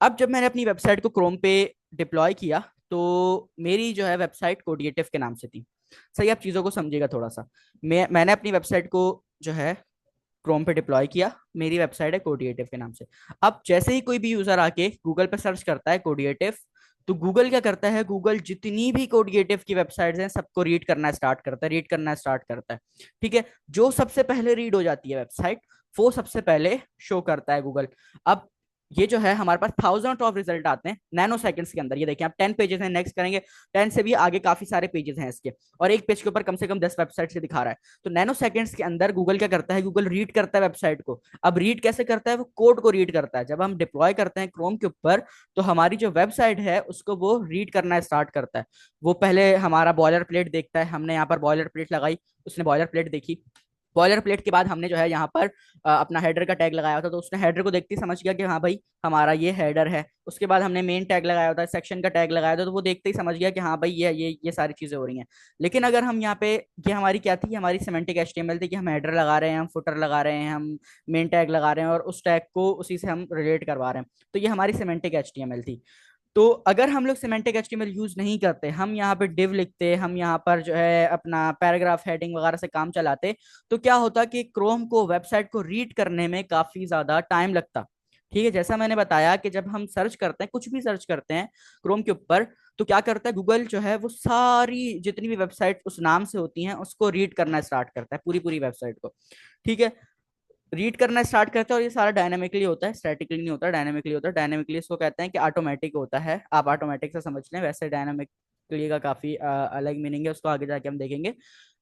अब जब मैंने अपनी वेबसाइट को क्रोम पे डिप्लॉय किया तो मेरी जो है वेबसाइट कोडिएटिव के नाम से थी। सही, आप चीजों को समझिएगा थोड़ा सा। मैंने अपनी वेबसाइट को जो है क्रोम पे डिप्लॉय किया, मेरी वेबसाइट है कोडिएटिव के नाम से। अब जैसे ही कोई भी यूजर आके गूगल पे सर्च करता है कोडिएटिव, तो गूगल क्या करता है, गूगल जितनी भी कोडिएटिव की वेबसाइट्स हैं सबको रीड करना स्टार्ट करता है, रीड करना स्टार्ट करता है। ठीक है, जो सबसे पहले रीड हो जाती है वेबसाइट वो सबसे पहले शो करता है गूगल। अब ये जो है हमारे पास थाउजेंड ऑफ रिजल्ट आते हैं नैनो सेकंड्स के अंदर। ये देखिए आप 10 पेजेस हैं, नेक्स्ट करेंगे 10 से भी आगे काफी सारे पेजेस हैं इसके, और एक पेज के ऊपर कम से कम 10 वेबसाइट से दिखा रहा है। तो नैनो सेकंड्स के अंदर गूगल क्या करता है, गूगल रीड करता है वेबसाइट को। अब रीड कैसे करता है, वो कोड को रीड करता है। जब हम डिप्लॉय करते हैं क्रोम के ऊपर तो हमारी जो वेबसाइट है उसको वो रीड करना स्टार्ट करता है। वो पहले हमारा बॉयलर प्लेट देखता है, हमने यहाँ पर बॉयलर प्लेट लगाई, उसने बॉयलर प्लेट देखी। बॉयलर प्लेट के बाद हमने जो है यहाँ पर अपना हेडर का टैग लगाया था, तो उसने हेडर को देखते ही समझ गया कि हाँ भाई हमारा ये हेडर है। उसके बाद हमने मेन टैग लगाया था, सेक्शन का टैग लगाया था, तो वो देखते ही समझ गया कि हाँ भाई ये सारी चीजें हो रही हैं। लेकिन अगर हम यहाँ पे, ये हमारी क्या थी, हमारी सिमेंटिक एचटीएमएल थी कि हम हेडर लगा रहे हैं, हम फुटर लगा रहे हैं, हम मेन टैग लगा रहे हैं, और उस टैग को उसी से हम रिलेट करवा रहे हैं। तो ये हमारी सिमेंटिक एचटीएमएल थी। तो अगर हम लोग सिमेंटिक एचटीएमएल यूज नहीं करते, हम यहाँ पे डिव लिखते, हम यहाँ पर जो है अपना पैराग्राफ हेडिंग वगैरह से काम चलाते, तो क्या होता कि क्रोम को, वेबसाइट को रीड करने में काफी ज्यादा टाइम लगता। ठीक है, जैसा मैंने बताया कि जब हम सर्च करते हैं, कुछ भी सर्च करते हैं क्रोम के ऊपर, तो क्या करता है गूगल जो है वो सारी जितनी भी वेबसाइट उस नाम से होती हैं उसको रीड करना स्टार्ट करता है, पूरी पूरी वेबसाइट को। ठीक है, रीड करना स्टार्ट करते हैं, और ये सारा डायनामिकली होता है, स्टैटिकली नहीं होता, डायनामिकली होता है। डायनामिकली इसको कहते हैं कि ऑटोमेटिक होता है, आप ऑटोमेटिक से समझ लें, वैसे डायनामिकली का काफी अलग मीनिंग है, उसको आगे जाके हम देखेंगे।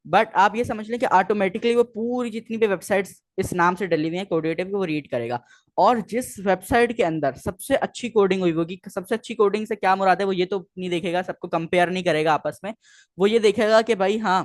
बट आप ये समझ लें कि ऑटोमेटिकली वो पूरी जितनी भी वेबसाइट्स इस नाम से डली हुई है कोडिएटिव, वो रीड करेगा। और जिस वेबसाइट के अंदर सबसे अच्छी कोडिंग हुई होगी, सबसे अच्छी कोडिंग से क्या मुराद है, वो ये तो नहीं देखेगा, सबको कंपेयर नहीं करेगा आपस में, वो ये देखेगा कि भाई हाँ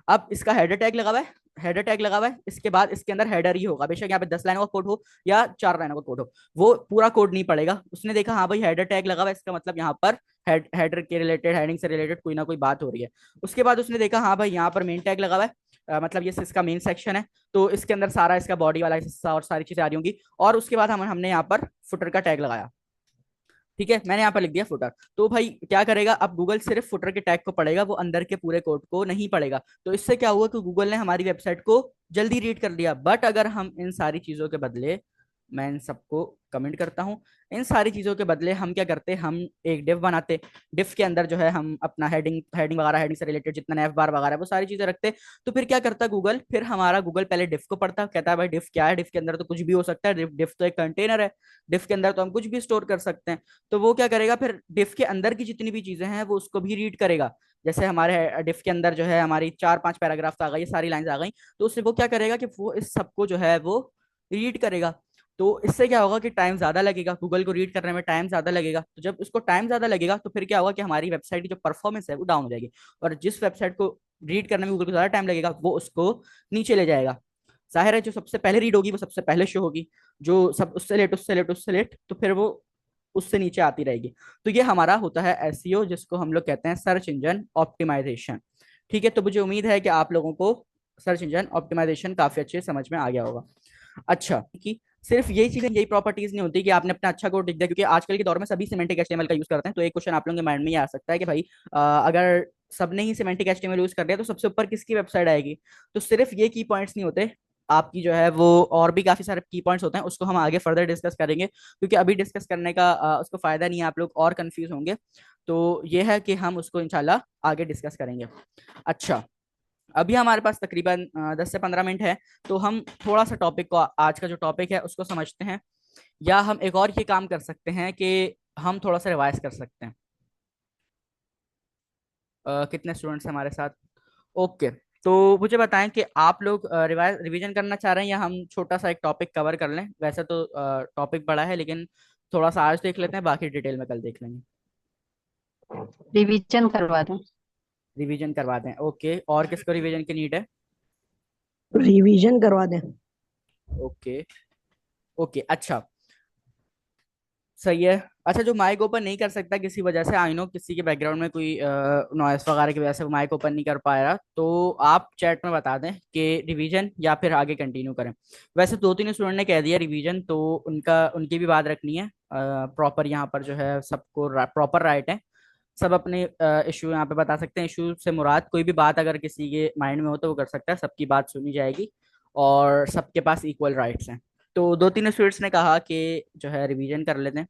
अब इसका हेडर टैग लगा हुआ है, हेडर टैग लगा हुआ है, इसके बाद इसके अंदर हेडर ही होगा, बेशक यहाँ पे 10 लाइनों का कोड हो या 4 लाइनों का कोड हो, वो पूरा कोड नहीं पड़ेगा। उसने देखा हाँ भाई हेडर टैग लगा हुआ है, इसका मतलब यहाँ पर हेडर के रिलेटेड, हेडिंग से रिलेटेड कोई ना कोई बात हो रही है। उसके बाद उसने देखा हाँ भाई यहाँ पर मेन टैग लगा हुआ है, मतलब ये इसका मेन सेक्शन है, तो इसके अंदर सारा इसका बॉडी वाला हिस्सा और सारी चीजें आ रही होंगी। और उसके बाद हमने यहाँ पर फुटर का टैग लगाया, ठीक है, मैंने यहाँ पर लिख दिया फुटर। तो भाई क्या करेगा, अब गूगल सिर्फ फुटर के टैग को पढ़ेगा, वो अंदर के पूरे कोड को नहीं पढ़ेगा। तो इससे क्या हुआ कि गूगल ने हमारी वेबसाइट को जल्दी रीड कर लिया। बट अगर हम इन सारी चीजों के बदले, मैं इन सबको कमेंट करता हूँ, इन सारी चीजों के बदले हम क्या करते, हम एक डिव बनाते, डिव के अंदर जो है हम अपना हेडिंग हेडिंग वगैरह, हेडिंग से रिलेटेड जितना नेव बार वगैरह वो सारी चीजें रखते। तो फिर क्या करता गूगल, फिर हमारा गूगल पहले डिव को पढ़ता, कहता है भाई डिव क्या है, डिव के अंदर तो कुछ भी हो सकता है, डिव तो एक कंटेनर है, डिव के अंदर तो हम कुछ भी स्टोर कर सकते हैं। तो वो क्या करेगा, फिर डिफ के अंदर की जितनी भी चीजें हैं वो उसको भी रीड करेगा। जैसे हमारे डिफ के अंदर जो है हमारी 4-5 पैराग्राफ आ गई, सारी लाइंस आ गई, तो उससे वो क्या करेगा कि वो इस सबको जो है वो रीड करेगा। तो इससे क्या होगा कि टाइम ज्यादा लगेगा, गूगल को रीड करने में टाइम ज्यादा लगेगा। तो जब उसको टाइम ज्यादा लगेगा तो फिर क्या होगा कि हमारी वेबसाइट की जो परफॉर्मेंस है वो डाउन हो जाएगी, और जिस वेबसाइट को रीड करने में गूगल को ज्यादा टाइम लगेगा वो उसको नीचे ले जाएगा। जाहिर है जो सबसे पहले रीड होगी वो सबसे पहले शो होगी, जो सब उससे लेट उससे लेट उससे लेट, तो फिर वो उससे नीचे आती रहेगी। तो ये हमारा होता है एसईओ, जिसको हम लोग कहते हैं सर्च इंजन ऑप्टिमाइजेशन। ठीक है, तो मुझे उम्मीद है कि आप लोगों को सर्च इंजन ऑप्टिमाइजेशन काफी अच्छे समझ में आ गया होगा। अच्छा, कि सिर्फ यही चीजें, यही प्रॉपर्टीज नहीं होती कि आपने अपना अच्छा कोड लिख दिया, क्योंकि आजकल के दौर में सभी सिमेंटिक एचटीएमएल का यूज करते हैं। तो एक क्वेश्चन आप लोगों के माइंड में ये आ सकता है कि भाई अगर सबने ही सिमेंटिक एचटीएमएल यूज कर लिया तो सबसे ऊपर किसकी वेबसाइट आएगी। तो सिर्फ ये की पॉइंट्स नहीं होते, आपकी जो है वो और भी काफी सारे की पॉइंट्स होते हैं, उसको हम आगे फर्दर डिस्कस करेंगे, क्योंकि अभी डिस्कस करने का उसको फायदा नहीं है, आप लोग और कंफ्यूज होंगे। तो ये है कि हम उसको इंशाल्लाह आगे डिस्कस करेंगे। अच्छा, अभी हमारे पास तकरीबन 10 से 15 मिनट है, तो हम थोड़ा सा टॉपिक को, आज का जो टॉपिक है उसको समझते हैं। या हम एक और ये काम कर सकते हैं कि हम थोड़ा सा रिवाइज कर सकते हैं। कितने स्टूडेंट्स हैं हमारे साथ? ओके, तो मुझे बताएं कि आप लोग रिवीजन करना चाह रहे हैं या हम छोटा सा एक टॉपिक कवर कर लें। वैसे तो टॉपिक बड़ा है, लेकिन थोड़ा सा आज देख लेते हैं, बाकी डिटेल में कल देख लेंगे। रिवीजन करवा दें। रिवीजन करवा दें, ओके। और किसको रिवीजन की नीड है? रिवीजन करवा दें। ओके ओके, अच्छा, सही है। अच्छा, जो माइक ओपन नहीं कर सकता किसी वजह से, आई नो किसी के बैकग्राउंड में कोई नॉइस वगैरह की वजह से वो माइक ओपन नहीं कर पा रहा, तो आप चैट में बता दें कि रिवीजन या फिर आगे कंटिन्यू करें। वैसे 2-3 स्टूडेंट ने कह दिया रिवीजन, तो उनका उनकी भी बात रखनी है। प्रॉपर यहाँ पर जो है सबको प्रॉपर राइट है, सब अपने इशू यहाँ पे बता सकते हैं। इशू से मुराद कोई भी बात अगर किसी के माइंड में हो तो वो कर सकता है, सबकी बात सुनी जाएगी और सबके पास इक्वल राइट्स हैं। तो 2-3 स्टूडेंट्स ने कहा कि जो है रिवीजन कर लेते हैं,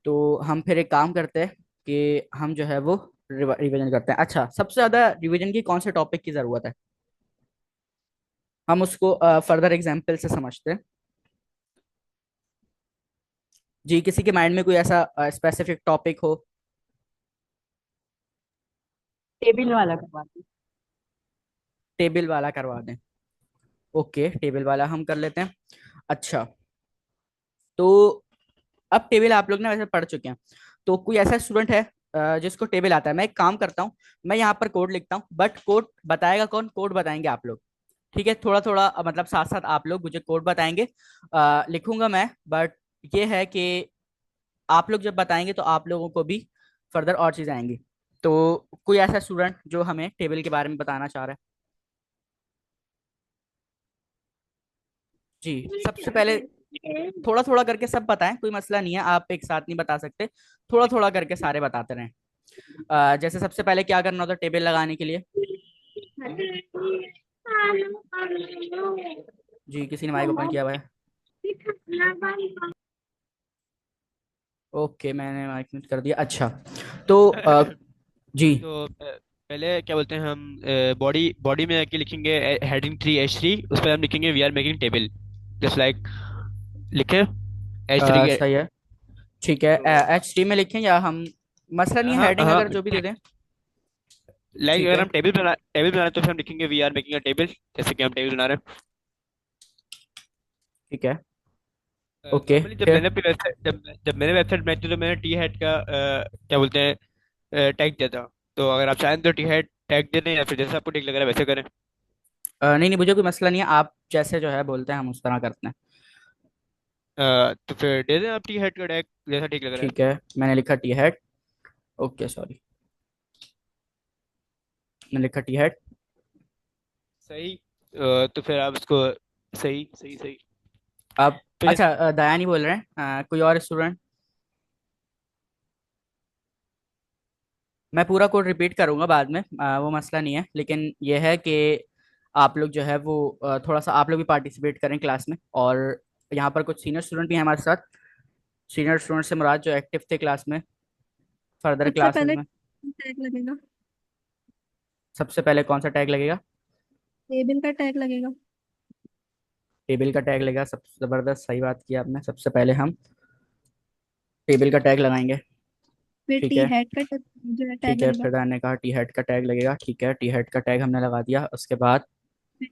तो हम फिर एक काम करते हैं कि हम जो है वो रिवीजन करते हैं। अच्छा, सबसे ज्यादा रिवीजन की कौन से टॉपिक की जरूरत है, हम उसको फर्दर एग्जाम्पल से समझते हैं। जी, किसी के माइंड में कोई ऐसा स्पेसिफिक टॉपिक हो? टेबल वाला करवा दें। टेबल वाला करवा दें, ओके, टेबल वाला हम कर लेते हैं। अच्छा, तो अब टेबल आप लोग ने वैसे पढ़ चुके हैं, तो कोई ऐसा स्टूडेंट है जिसको टेबल आता है? मैं एक काम करता हूँ, मैं यहाँ पर कोड लिखता हूँ, बट कोड बताएगा कौन? कोड बताएंगे आप लोग, ठीक है? थोड़ा थोड़ा मतलब साथ साथ आप लोग मुझे कोड बताएंगे, लिखूंगा मैं, बट ये है कि आप लोग जब बताएंगे तो आप लोगों को भी फर्दर और चीज़ आएंगी। तो कोई ऐसा स्टूडेंट जो हमें टेबल के बारे में बताना चाह रहा है? जी, सबसे पहले थोड़ा थोड़ा करके सब बताएं, कोई मसला नहीं है, आप एक साथ नहीं बता सकते, थोड़ा थोड़ा करके सारे बताते रहें। जैसे सबसे पहले क्या करना होता है टेबल लगाने के लिए? जी, किसी ने माइक ओपन किया हुआ है? ओके, मैंने माइक म्यूट कर दिया। अच्छा, तो जी, तो पहले क्या बोलते हैं हम बॉडी बॉडी में आके लिखेंगे हेडिंग 3 H3, उस पर हम लिखेंगे we are making table, just like लिखे H3 के। सही है, ठीक है। तो एच टी में लिखें या हम, मसला नहीं है, हाँ हेडिंग हाँ, अगर जो भी दे दें। लाइक ठीक अगर है, हम टेबल बना तो फिर हम लिखेंगे we are making a table, जैसे कि हम टेबल बना रहे ठीक है, हैं। ओके, नॉर्मली जब फिर मैंने अपनी वेबसाइट जब जब मैंने वेबसाइट बनाई थी तो मैंने टी हेड का क्या बोलते हैं टैग दिया था। तो अगर आप चाहें तो टी हेड टैग दे दें, या फिर जैसा आपको ठीक लग रहा है वैसे करें। नहीं नहीं, मुझे कोई मसला नहीं है, आप जैसे जो है बोलते हैं हम उस तरह करते हैं। तो फिर दे दें आप टी हेड का टैग जैसा ठीक लग रहा है। ठीक है, मैंने लिखा टी हेड। ओके सॉरी, मैंने लिखा टी हेड। सही। तो फिर आप इसको सही सही सही। अब फिर अच्छा, दया नहीं बोल रहे हैं, कोई और स्टूडेंट? मैं पूरा कोड रिपीट करूंगा बाद में, वो मसला नहीं है, लेकिन ये है कि आप लोग जो है वो थोड़ा सा आप लोग भी पार्टिसिपेट करें क्लास में। और यहाँ पर कुछ सीनियर स्टूडेंट भी हैं हमारे साथ। सीनियर स्टूडेंट से मुराद जो एक्टिव थे क्लास में, फर्दर सबसे क्लासेस पहले में। टैग लगेगा, सबसे पहले कौन सा टैग लगेगा? टेबल का टैग लगेगा। टेबल का टैग लगेगा, सब जबरदस्त, सही बात की आपने। सबसे पहले हम टेबल का टैग लगाएंगे। फिर ठीक टी है। हेड का जो है टैग ठीक है, लगेगा। फिर मैंने कहा टी हेड का टैग लगेगा। ठीक है, टी हेड का टैग हमने लगा दिया। उसके बाद फिर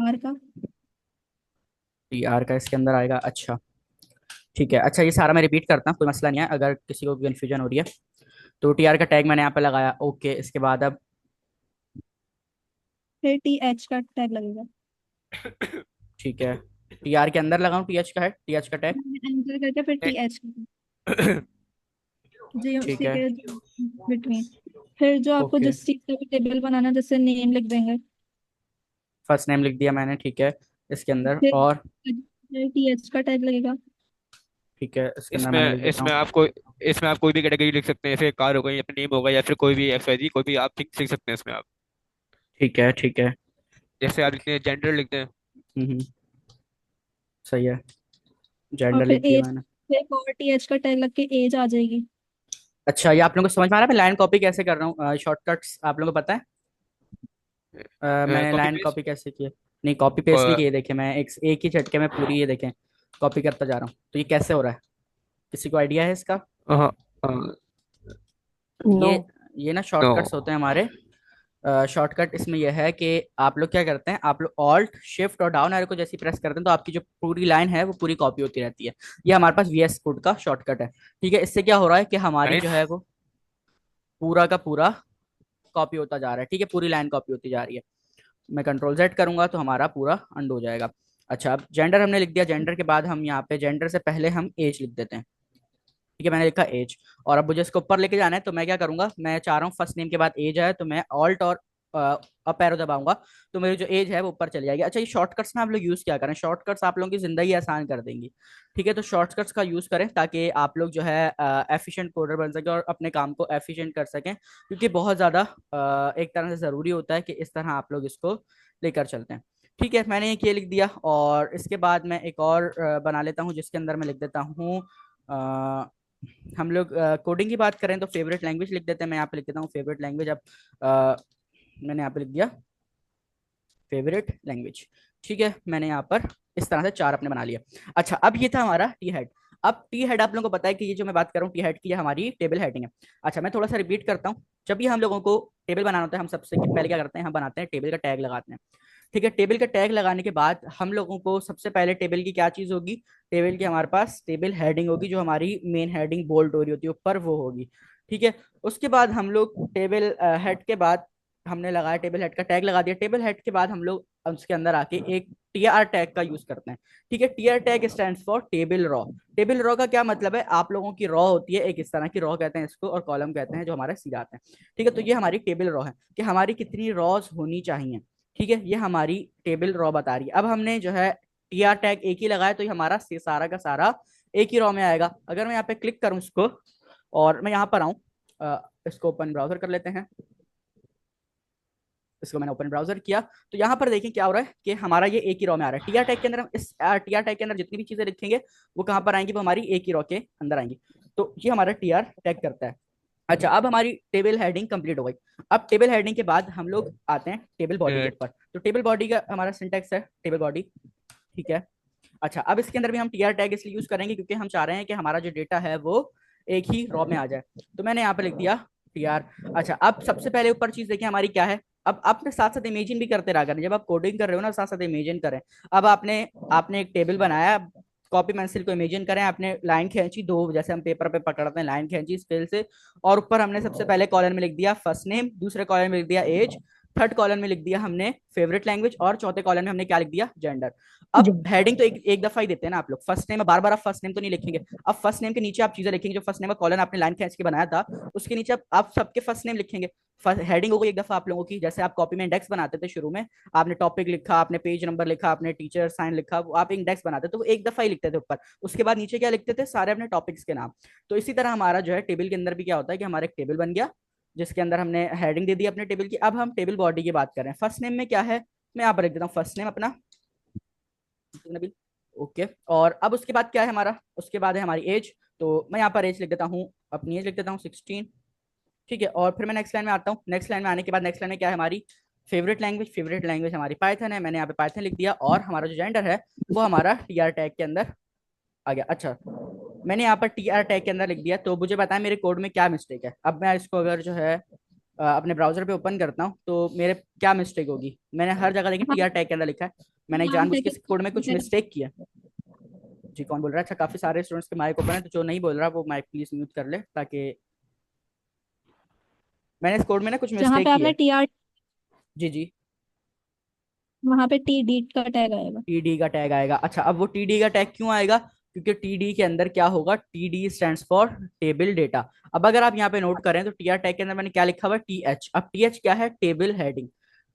आर का। टी आर का इसके अंदर आएगा। अच्छा ठीक है। अच्छा, ये सारा मैं रिपीट करता हूँ, कोई मसला नहीं है अगर किसी को कन्फ्यूजन हो रही है। तो टी आर का टैग मैंने यहाँ पे लगाया। ओके, इसके बाद अब फिर टी एच का टैग लगेगा। ठीक है, टी आर के अंदर लगाऊं टी एच का है, टी एच का टैग? एंटर करके फिर टी एच का जी ठीक उसी है। के बिटवीन। फिर जो आपको ओके, जिस चीज का भी टेबल बनाना है, जैसे नेम लिख देंगे। फर्स्ट नेम लिख दिया मैंने। ठीक है, इसके अंदर फिर और टी एच का टैग लगेगा। ठीक है, इसके अंदर मैंने इसमें लिख देता इसमें हूँ। आप कोई भी कैटेगरी लिख सकते हैं, जैसे कार हो गई, अपना नेम होगा, या फिर कोई भी XYZ, कोई भी आप थिंक लिख सकते हैं इसमें आप। ठीक है। ठीक है। जैसे आप लिखते हैं जेंडर लिखते हैं। हम्म, सही है, और जेंडर फिर लिख दिया एज, मैंने। फिर एक और टी एच का टैग लग के एज आ जाएगी। अच्छा, ये आप लोगों को समझ में आ रहा है मैं लाइन कॉपी कैसे कर रहा हूँ? शॉर्टकट्स आप लोगों को पता है? मैंने कॉपी लाइन पेस्ट। कॉपी कैसे की है? नहीं, कॉपी पेस्ट नहीं किए, देखे मैं एक एक ही झटके में पूरी ये देखें कॉपी करता जा रहा हूँ। तो ये कैसे हो रहा है, किसी को आइडिया है इसका? हाँ। नो। ये ये ना नो। शॉर्टकट्स होते हैं हमारे। शॉर्टकट इसमें यह है कि आप लोग क्या करते हैं, आप लोग ऑल्ट शिफ्ट और डाउन एरो को जैसे प्रेस करते हैं तो आपकी जो पूरी लाइन है वो पूरी कॉपी होती रहती है। ये हमारे पास VS कोड का शॉर्टकट है। ठीक है, इससे क्या हो रहा है कि हमारी जो नाइस। है वो पूरा का पूरा कॉपी होता जा रहा है। ठीक है, पूरी लाइन कॉपी होती जा रही है। मैं कंट्रोल Z करूंगा तो हमारा पूरा अंडू हो जाएगा। अच्छा, अब जेंडर हमने लिख दिया। जेंडर के बाद हम यहाँ पे जेंडर से पहले हम एज लिख देते हैं। ठीक है, मैंने लिखा एज। और अब मुझे इसको ऊपर लेके जाना है तो मैं क्या करूंगा, मैं चाह रहा हूँ फर्स्ट नेम के बाद एज आए, तो मैं ऑल्ट और अप एरो दबाऊंगा तो मेरी जो एज है वो ऊपर चली जाएगी। अच्छा, ये शॉर्टकट्स में आप लोग यूज क्या करें? शॉर्टकट्स आप लोगों की जिंदगी आसान कर देंगी। ठीक है, तो शॉर्टकट्स का यूज करें ताकि आप लोग जो है एफिशिएंट कोडर बन सके और अपने काम को एफिशिएंट कर सकें, क्योंकि बहुत ज्यादा एक तरह से जरूरी होता है कि इस तरह आप लोग इसको लेकर चलते हैं। ठीक है, मैंने ये लिख दिया। और इसके बाद मैं एक और बना लेता हूँ जिसके अंदर मैं लिख देता हूँ, हम लोग कोडिंग की बात करें तो फेवरेट लैंग्वेज लिख देते हैं। मैं यहाँ पे लिख देता हूँ फेवरेट लैंग्वेज। अब मैंने यहाँ पे लिख दिया फेवरेट लैंग्वेज। ठीक है, मैंने यहाँ पर इस तरह से चार अपने बना लिया। अच्छा, अब ये था हमारा टी हेड। अब टी हेड आप लोगों को पता है कि ये जो मैं बात कर रहा हूँ टी हेड की, ये हमारी टेबल हेडिंग है। अच्छा, मैं थोड़ा सा रिपीट करता हूँ। जब भी हम लोगों को टेबल बनाना होता है, हम सबसे पहले क्या करते हैं, हम बनाते हैं टेबल का टैग लगाते हैं। ठीक है, टेबल का टैग लगाने के बाद हम लोगों को सबसे पहले टेबल की क्या चीज होगी, टेबल की हमारे पास टेबल हेडिंग होगी, जो हमारी मेन हेडिंग बोल्ड हो रही होती है ऊपर, वो होगी। ठीक है, उसके बाद हम लोग टेबल हेड के बाद हमने लगाया, टेबल हेड का टैग लगा दिया। टेबल हेड के बाद हम लोग उसके अंदर आके एक TR टैग का यूज करते हैं। ठीक है, TR tag stand for table raw. Table raw का क्या मतलब है, आप लोगों की रॉ होती है एक, इस तरह की रॉ कहते हैं इसको, और कॉलम कहते हैं जो हमारे सीधा आते हैं। ठीक है, तो ये हमारी टेबल रॉ है कि हमारी कितनी रॉज होनी चाहिए। ठीक है, ये हमारी टेबल रॉ बता रही है। अब हमने जो है TR टैग एक ही लगाया तो ये हमारा सारा का सारा एक ही रॉ में आएगा। अगर मैं यहाँ पे क्लिक करूँ इसको और मैं यहाँ पर आऊँ, इसको ओपन ब्राउजर कर लेते हैं। इसको मैंने ओपन ब्राउजर किया तो यहाँ पर देखें क्या हो रहा है कि हमारा ये एक ही रॉ में आ रहा है। टीआर टैग के अंदर हम इस टीआर टैग के अंदर जितनी भी चीजें लिखेंगे वो कहाँ पर आएंगी, वो हमारी एक ही रॉ के अंदर आएंगी। तो ये हमारा TR टैग करता है। अच्छा, अब हमारी टेबल हेडिंग कंप्लीट हो गई। अब टेबल हेडिंग के बाद हम लोग आते हैं टेबल बॉडी के ऊपर। तो टेबल बॉडी का हमारा सिंटेक्स है टेबल बॉडी। ठीक है। अच्छा, अब इसके अंदर भी हम TR टैग इसलिए यूज करेंगे क्योंकि हम चाह रहे हैं कि हमारा जो डेटा है वो एक ही रॉ में आ जाए। तो मैंने यहाँ पे लिख दिया TR। अच्छा, अब सबसे पहले ऊपर चीज देखिए हमारी क्या है। अब आपने साथ साथ इमेजिन भी करते रहा करें, जब आप कोडिंग कर रहे हो ना साथ साथ इमेजिन करें। अब आपने आपने एक टेबल बनाया, कॉपी पेंसिल को इमेजिन करें, आपने लाइन खींची दो, जैसे हम पेपर पे पकड़ते हैं, लाइन खींची स्केल से, और ऊपर हमने सबसे पहले कॉलम में लिख दिया फर्स्ट नेम, दूसरे कॉलम में लिख दिया एज, थर्ड कॉलम में लिख दिया हमने फेवरेट लैंग्वेज, और चौथे कॉलम में हमने क्या लिख दिया, जेंडर। अब हेडिंग तो एक दफा ही देते हैं ना आप लोग, फर्स्ट नेम बार बार आप फर्स्ट नेम तो नहीं लिखेंगे। अब फर्स्ट नेम के नीचे आप चीजें लिखेंगे, जो फर्स्ट नेम का कॉलम आपने लाइन खींच के बनाया था उसके नीचे आप सबके फर्स्ट नेम लिखेंगे। हेडिंग हो गई एक दफा आप लोगों की, जैसे आप कॉपी में इंडेक्स बनाते थे शुरू में, आपने टॉपिक लिखा, आपने पेज नंबर लिखा, आपने टीचर साइन लिखा, वो आप इंडेक्स बनाते तो वो एक दफा ही लिखते थे ऊपर, उसके बाद नीचे क्या लिखते थे, सारे अपने टॉपिक्स के नाम। तो इसी तरह हमारा जो है टेबल के अंदर भी क्या होता है कि हमारा एक टेबल बन गया जिसके अंदर हमने हेडिंग दे दी अपने टेबल की। अब हम टेबल बॉडी की बात कर रहे हैं। फर्स्ट नेम में क्या है, मैं यहाँ पर लिख देता हूँ फर्स्ट नेम अपना, नबील। ओके, और अब उसके बाद क्या है हमारा, उसके बाद है हमारी एज। तो मैं यहाँ पर एज लिख देता हूँ, अपनी एज लिख देता हूँ 16। ठीक है, और फिर मैं नेक्स्ट लाइन में आता हूँ। नेक्स्ट लाइन में आने के बाद नेक्स्ट लाइन में क्या है हमारी, फेवरेट लैंग्वेज। फेवरेट लैंग्वेज हमारी पाइथन है, मैंने यहाँ पे पाइथन लिख दिया, और हमारा जो जेंडर है वो हमारा टीआर टैग के अंदर आ गया। अच्छा, मैंने यहाँ पर टीआर टैग के अंदर लिख दिया, तो मुझे बताया मेरे कोड में क्या मिस्टेक है। अब मैं इसको अगर जो है अपने ब्राउजर पे ओपन करता हूँ तो मेरे क्या मिस्टेक होगी, मैंने हर जगह देखिए टीआर टैग के अंदर लिखा है, मैंने हाँ जानबूझ के सेकंड। कोड में कुछ मिस्टेक किया। जी कौन बोल रहा है, अच्छा काफी सारे स्टूडेंट्स के माइक ओपन है, तो जो नहीं बोल रहा वो माइक प्लीज म्यूट कर ले, ताकि मैंने इस कोड में ना कुछ जहाँ पे मिस्टेक की आपने है। टी आर, जी जी, वहां पे टी डी का टैग आएगा। टीडी का टैग आएगा। अच्छा, अब वो टीडी का टैग क्यों आएगा, क्योंकि टीडी के अंदर क्या होगा, TD stands for table data. अब अगर आप यहाँ पे नोट करें तो टीआर टैग के अंदर मैंने क्या लिखा हुआ है, टीएच। अब टीएच क्या है, टेबल हेडिंग।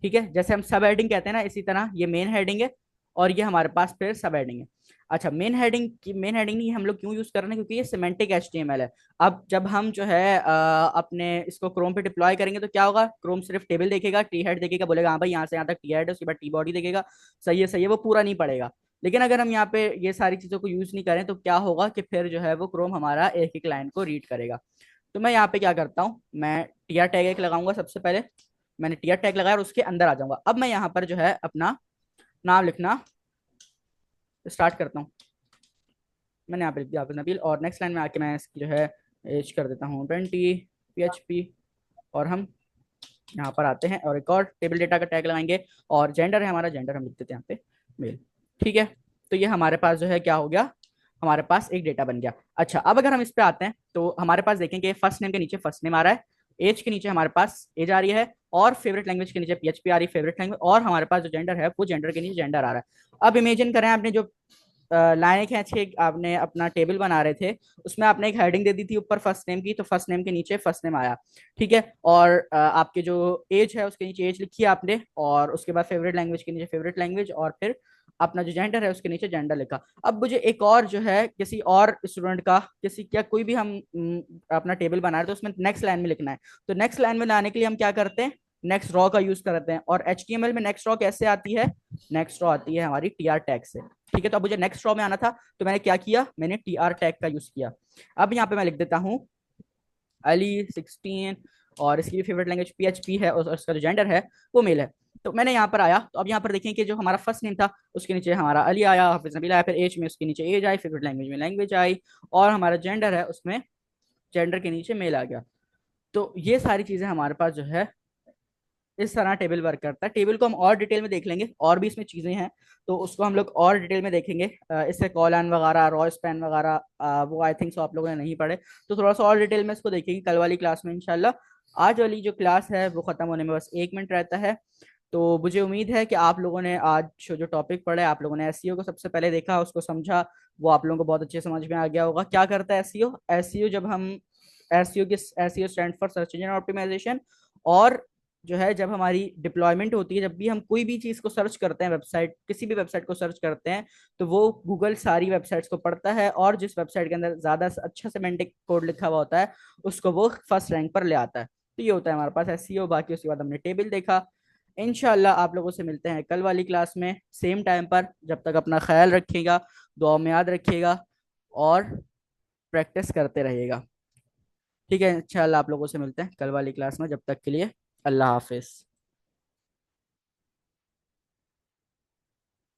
ठीक है, जैसे हम सब हेडिंग कहते हैं ना, इसी तरह ये मेन हेडिंग है और ये हमारे पास फिर सब हेडिंग है। अच्छा, मेन हेडिंग नहीं हम लोग क्यों यूज कर रहे हैं, क्योंकि ये सिमेंटिक एचटीएमएल है। अब जब हम जो है अपने इसको क्रोम पे डिप्लॉय करेंगे तो क्या होगा, क्रोम सिर्फ टेबल देखेगा, टी हेड देखेगा, बोलेगा हाँ भाई यहाँ से यहाँ तक टी हेड है, उसके बाद टी बॉडी देखेगा, सही है, वो पूरा नहीं पड़ेगा। लेकिन अगर हम यहाँ पे ये सारी चीजों को यूज नहीं करें तो क्या होगा कि फिर जो है वो क्रोम हमारा एक एक लाइन को रीड करेगा। तो मैं यहाँ पे क्या करता हूँ, मैं टीआर टैग एक लगाऊंगा सबसे पहले। मैंने टीआर टैग लगाया और उसके अंदर आ जाऊंगा। अब मैं यहाँ पर जो है अपना नाम लिखना स्टार्ट करता हूँ। मैंने यहाँ पे लिख दिया हाफिज नबील, और नेक्स्ट लाइन में आके मैं इसकी जो है एज कर देता हूँ 20 PHP। और हम यहाँ पर आते हैं और एक और टेबल डेटा का टैग लगाएंगे, और जेंडर है हमारा, जेंडर हम लिख देते हैं यहाँ पे मेल। ठीक है, तो ये हमारे पास जो है क्या हो गया, हमारे पास एक डेटा बन गया। अच्छा, अब अगर हम इस पे आते हैं तो हमारे पास देखेंगे फर्स्ट नेम के नीचे फर्स्ट नेम आ रहा है, एज के नीचे हमारे पास एज आ रही है, और फेवरेट लैंग्वेज के नीचे पीएचपी आ रही है फेवरेट लैंग्वेज, और हमारे पास जो जेंडर है वो जेंडर के नीचे जेंडर आ रहा है। अब इमेजिन करें आपने जो लाइन खींच के आपने अपना टेबल बना रहे थे, उसमें आपने एक हेडिंग दे दी थी ऊपर फर्स्ट नेम की, तो फर्स्ट नेम के नीचे फर्स्ट नेम आया। ठीक है, और आपके जो एज है उसके नीचे एज लिखी है आपने, और उसके बाद फेवरेट लैंग्वेज के नीचे फेवरेट लैंग्वेज, और फिर अपना जो जेंडर है उसके नीचे जेंडर लिखा। अब मुझे एक और जो है किसी और स्टूडेंट का, किसी क्या कोई भी हम अपना टेबल बना रहे तो उसमें नेक्स्ट लाइन में लिखना है। तो नेक्स्ट लाइन में लाने के लिए हम क्या करते हैं, नेक्स्ट रॉ का यूज करते हैं। और एचटीएमएल में नेक्स्ट रॉ कैसे आती है, नेक्स्ट रॉ आती है हमारी टीआर टैग से। ठीक है, तो अब मुझे नेक्स्ट रॉ में आना था तो मैंने क्या किया, मैंने टीआर टैग का यूज किया। अब यहाँ पे मैं लिख देता हूँ अली 16, और इसकी फेवरेट लैंग्वेज पीएचपी है, और उसका जो जेंडर है वो मेल है। तो मैंने यहाँ पर आया, तो अब यहाँ पर देखें कि जो हमारा फर्स्ट नेम था उसके नीचे हमारा अली आया, हाफिज नबील आया, फिर एज में उसके नीचे एज आई, फेवरेट लैंग्वेज में लैंग्वेज आई, और हमारा जेंडर है उसमें जेंडर के नीचे मेल आ गया। तो ये सारी चीजें हमारे पास जो है इस तरह टेबल वर्क करता है। टेबल को हम और डिटेल में देख लेंगे, और भी इसमें चीजें हैं तो उसको हम लोग और डिटेल में देखेंगे। इससे कॉलन वगैरह, रॉ स्पैन वगैरह, वो आई थिंक सो आप लोगों ने नहीं पढ़े, तो थोड़ा सा और डिटेल में इसको देखेंगे कल वाली क्लास में इंशाल्लाह। आज वाली जो क्लास है वो खत्म होने में बस 1 मिनट रहता है। तो मुझे उम्मीद है कि आप लोगों ने आज जो टॉपिक पढ़ा है, आप लोगों ने एसईओ को सबसे पहले देखा, उसको समझा, वो आप लोगों को बहुत अच्छे समझ में आ गया होगा। क्या करता है एसईओ, एसईओ जब हम एसईओ की SEO stand for search engine optimisation, और जो है जब हमारी डिप्लॉयमेंट होती है, जब भी हम कोई भी चीज को सर्च करते हैं, वेबसाइट किसी भी वेबसाइट को सर्च करते हैं, तो वो गूगल सारी वेबसाइट्स को पढ़ता है, और जिस वेबसाइट के अंदर ज्यादा अच्छा सिमेंटिक कोड लिखा हुआ होता है उसको वो फर्स्ट रैंक पर ले आता है। तो ये होता है हमारे पास एसईओ। बाकी उसके बाद हमने टेबल देखा। इंशाल्लाह आप लोगों से मिलते हैं कल वाली क्लास में सेम टाइम पर। जब तक अपना ख्याल रखिएगा, दुआ में याद रखिएगा, और प्रैक्टिस करते रहिएगा। ठीक है, इंशाल्लाह आप लोगों से मिलते हैं कल वाली क्लास में। जब तक के लिए अल्लाह हाफिज।